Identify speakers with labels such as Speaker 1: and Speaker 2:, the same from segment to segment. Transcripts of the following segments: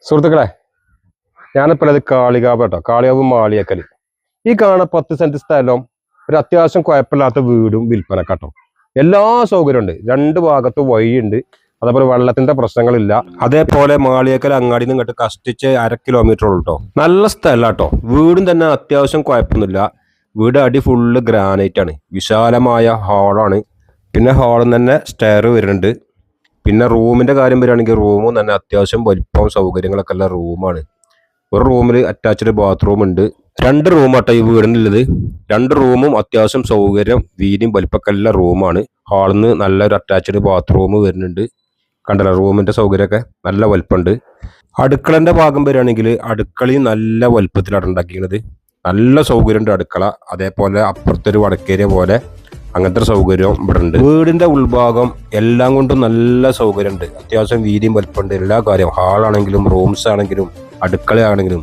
Speaker 1: സുഹൃത്തുക്കളെ, ഞാനിപ്പോൾ അത് കാളികാവ് കേട്ടോ, കാളികാവ് മാളിയേക്കൽ. ഈ കാണുന്ന 10 സെന്റ് സ്ഥലവും ഒരു അത്യാവശ്യം കുഴപ്പമില്ലാത്ത വീടും വിൽപ്പന കേട്ടോ. എല്ലാ സൗകര്യം ഉണ്ട്, 2 ഭാഗത്ത് വഴിയുണ്ട്, അതേപോലെ വെള്ളത്തിന്റെ പ്രശ്നങ്ങളില്ല. അതേപോലെ മാളിയേക്കൽ അങ്ങാടിയിൽ നിന്ന് ഇങ്ങോട്ട് കഷ്ടിച്ച് 1/2 കിലോമീറ്റർ ഉള്ളൂ കേട്ടോ. നല്ല സ്ഥലം കേട്ടോ. വീടും തന്നെ അത്യാവശ്യം കുഴപ്പമൊന്നുമില്ല. വീട് അടി ഫുള്ള് ഗ്രാനൈറ്റ് ആണ്, വിശാലമായ ഹാളാണ്. പിന്നെ ഹാളിൽ തന്നെ സ്റ്റെയർ വരുന്നുണ്ട്. പിന്നെ റൂമിന്റെ കാര്യം വരികയാണെങ്കിൽ റൂമും തന്നെ അത്യാവശ്യം വലിപ്പവും സൗകര്യങ്ങളൊക്കെ ഉള്ള റൂമാണ്. ഒരു റൂമിൽ അറ്റാച്ച്ഡ് ബാത്റൂം ഉണ്ട്. 2 റൂമാട്ടോ ഈ വീടിനുള്ളത്. 2 റൂമും അത്യാവശ്യം സൗകര്യം വീതിയും വലിപ്പൊക്കെ ഉള്ള റൂമാണ്. ഹാളിൽ നിന്ന് നല്ലൊരു അറ്റാച്ച്ഡ് ബാത്റൂം വരുന്നുണ്ട്. കണ്ടല്ലോ, റൂമിന്റെ സൗകര്യമൊക്കെ നല്ല വലിപ്പമുണ്ട്. അടുക്കളന്റെ ഭാഗം വരികയാണെങ്കിൽ അടുക്കളയും നല്ല വലിപ്പത്തിലാണ് ഉണ്ടാക്കിയത്. നല്ല സൗകര്യമുണ്ട് അടുക്കള. അതേപോലെ അപ്പുറത്തൊരു വടക്കേരിയ പോലെ അങ്ങനത്തെ സൗകര്യം ഇവിടെ ഉണ്ട്. വീടിന്റെ ഉൾഭാഗം എല്ലാം കൊണ്ടും നല്ല സൗകര്യമുണ്ട്. അത്യാവശ്യം വീതിയും വലിപ്പമുണ്ട്. എല്ലാ കാര്യവും ഹാളാണെങ്കിലും റൂംസ് ആണെങ്കിലും അടുക്കളയാണെങ്കിലും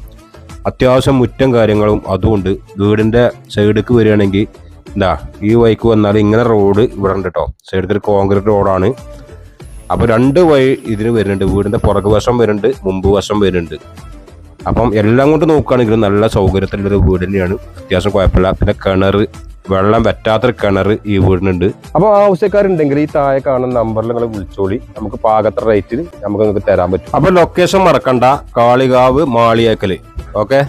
Speaker 1: അത്യാവശ്യം മുറ്റം കാര്യങ്ങളും അതുകൊണ്ട്. വീടിന്റെ സൈഡിലേക്ക് വരികയാണെങ്കിൽ എന്താ ഈ വഴിക്ക് വന്നാൽ ഇങ്ങനെ റോഡ് ഇവിടെ ഉണ്ട് കേട്ടോ. സൈഡിൽ കോൺക്രീറ്റ് റോഡാണ്. അപ്പോൾ 2 വഴി ഇതിന് വരുന്നുണ്ട്. വീടിന്റെ പുറകു വശം വരുന്നുണ്ട്, മുമ്പ് വശം വരുന്നുണ്ട്. അപ്പം എല്ലാം കൊണ്ട് നോക്കുകയാണെങ്കിൽ നല്ല സൗകര്യത്തിലുള്ളൊരു വീട് തന്നെയാണ്. അത്യാവശ്യം കുഴപ്പമില്ല. പിന്നെ കിണർ, വെള്ളം വറ്റാത്തൊരു കിണർ ഈ വീടിനുണ്ട്. അപ്പോൾ ആവശ്യക്കാരുണ്ടെങ്കിൽ ഈ താഴെ കാണുന്ന നമ്പറിൽ നിങ്ങൾ വിളിച്ചോളി. നമുക്ക് പാകത്തെ റേറ്റിൽ നമുക്ക് നിങ്ങൾക്ക് തരാൻ പറ്റും. അപ്പോൾ ലൊക്കേഷൻ മറക്കണ്ട, കാളികാവ് മാളിയേക്കൽ. ഓക്കെ.